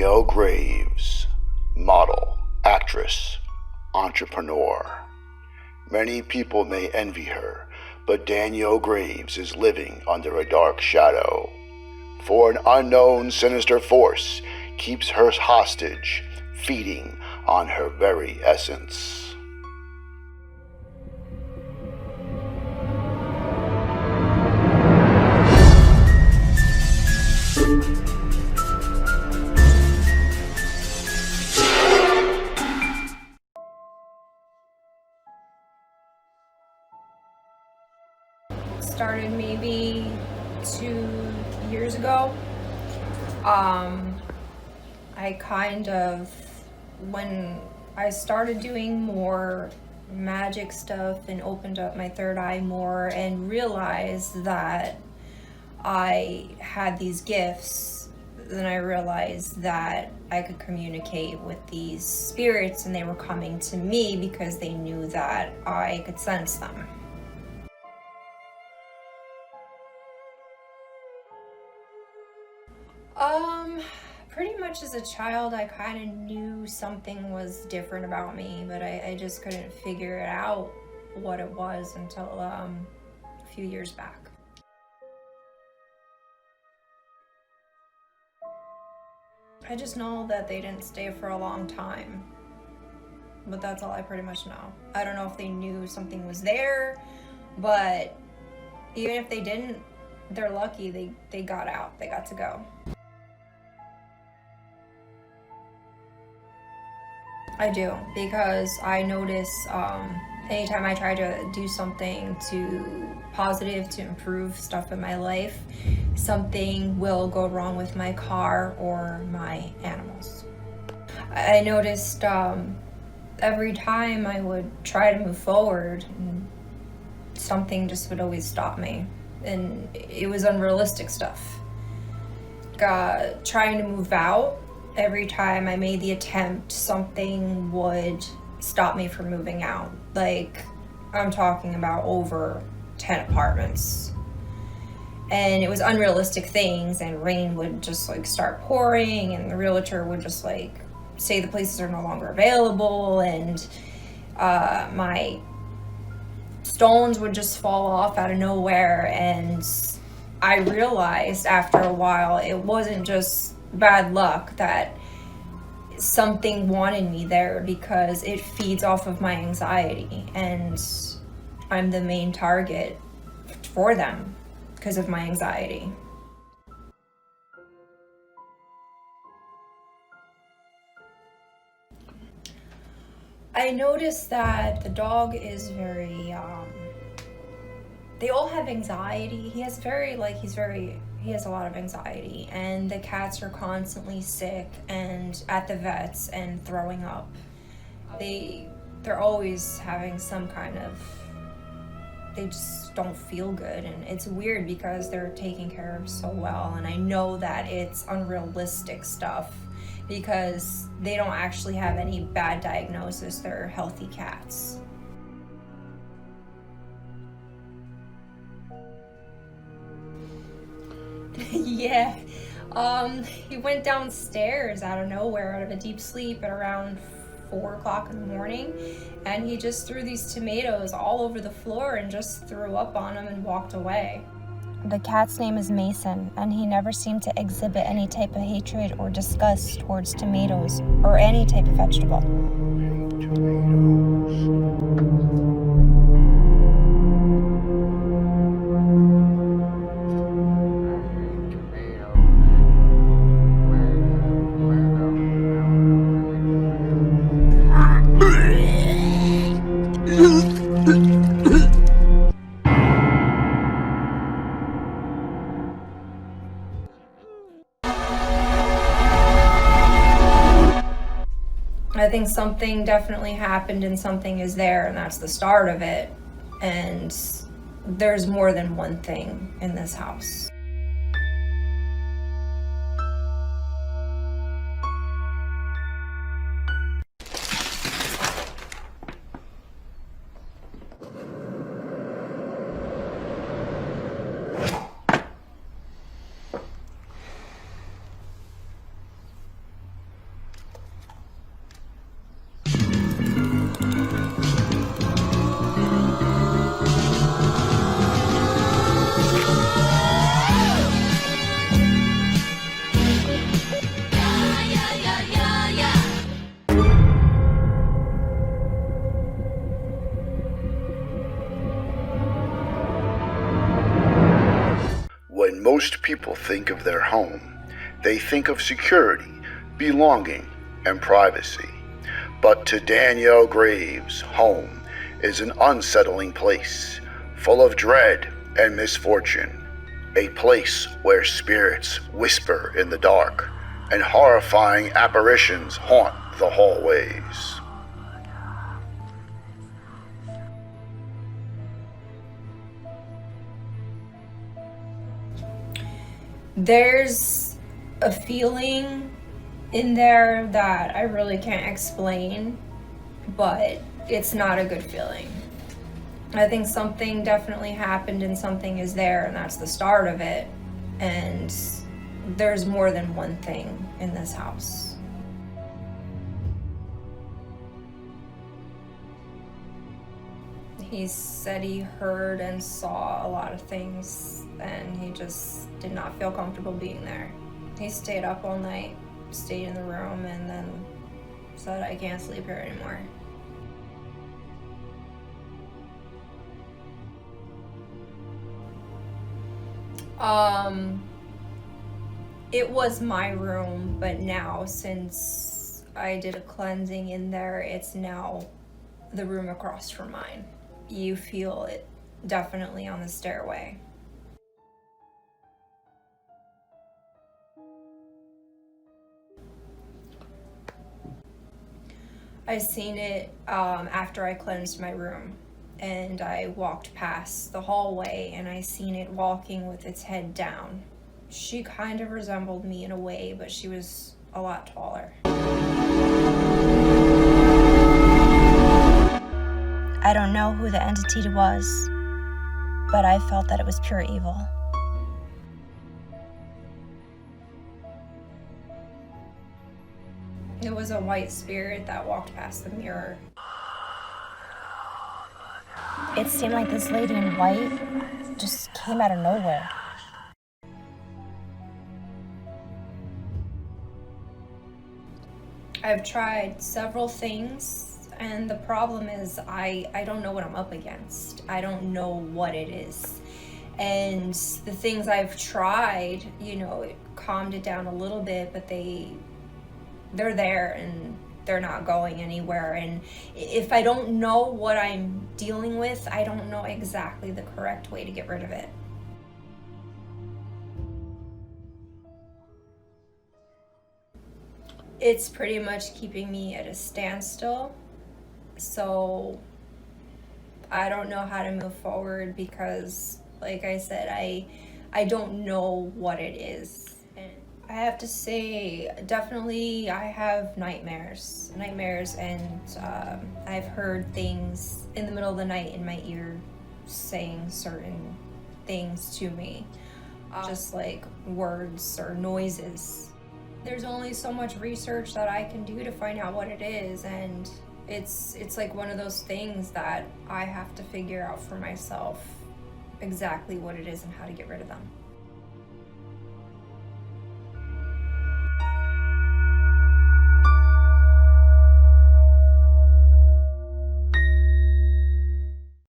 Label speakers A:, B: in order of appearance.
A: Danielle Graves, model, actress, entrepreneur. Many people may envy her, but Danielle Graves is living under a dark shadow. For an unknown sinister force keeps her hostage, feeding on her very essence.
B: Started maybe 2 years ago. When I started doing more magic stuff and opened up my third eye more and realized that I had these gifts, then I realized that I could communicate with these spirits and they were coming to me because they knew that I could sense them. Pretty much as a child, I kind of knew something was different about me, but I just couldn't figure it out what it was until a few years back. I just know that they didn't stay for a long time, but that's all I pretty much know. I don't know if they knew something was there, but even if they didn't, they're lucky they got out, they got to go. I do, because I notice anytime I try to do something positive to improve stuff in my life, something will go wrong with my car or my animals. I noticed every time I would try to move forward, something just would always stop me, and it was unrealistic stuff. Trying to move out, every time I made the attempt, something would stop me from moving out. Like, I'm talking about over 10 apartments. And it was unrealistic things, and rain would just start pouring, and the realtor would just say the places are no longer available, and my stones would just fall off out of nowhere. And I realized after a while it wasn't just bad luck, that something wanted me there because it feeds off of my anxiety, and I'm the main target for them because of my anxiety. I noticed that the dog is very they all have anxiety. He has a lot of anxiety, and the cats are constantly sick and at the vets and throwing up. They're always having some kind of, they just don't feel good, and it's weird because they're taken care of so well, and I know that it's unrealistic stuff because they don't actually have any bad diagnosis. They're healthy cats. Yeah, he went downstairs out of nowhere, out of a deep sleep at around 4 o'clock in the morning, and he just threw these tomatoes all over the floor and just threw up on them and walked away.
C: The cat's name is Mason, and he never seemed to exhibit any type of hatred or disgust towards tomatoes or any type of vegetable.
B: I think something definitely happened and something is there, and that's the start of it. And there's more than one thing in this house.
A: most people think of their home, they think of security, belonging, and privacy. But to Danielle Graves, home is an unsettling place, full of dread and misfortune. A place where spirits whisper in the dark and horrifying apparitions haunt the hallways.
B: There's a feeling in there that I really can't explain, but it's not a good feeling. I think something definitely happened and something is there, and that's the start of it. And there's more than one thing in this house. He said he heard and saw a lot of things, and he just did not feel comfortable being there. He stayed up all night, stayed in the room, and then said, "I can't sleep here anymore." It was my room, but now since I did a cleansing in there, it's now the room across from mine. You feel it definitely on the stairway. I seen it after I cleansed my room, and I walked past the hallway and I seen it walking with its head down. She kind of resembled me in a way, but she was a lot taller.
C: I don't know who the entity was, but I felt that it was pure evil.
B: It was a white spirit that walked past the mirror.
C: It seemed like this lady in white just came out of nowhere.
B: I've tried several things, and the problem is I don't know what I'm up against. I don't know what it is. And the things I've tried, it calmed it down a little bit, but they're there and they're not going anywhere. And if I don't know what I'm dealing with, I don't know exactly the correct way to get rid of it. It's pretty much keeping me at a standstill. So I don't know how to move forward because, like I said, I don't know what it is. And I have to say, definitely I have nightmares, and I've heard things in the middle of the night in my ear saying certain things to me, just like words or noises. There's only so much research that I can do to find out what it is, and it's like one of those things that I have to figure out for myself exactly what it is and how to get rid of them.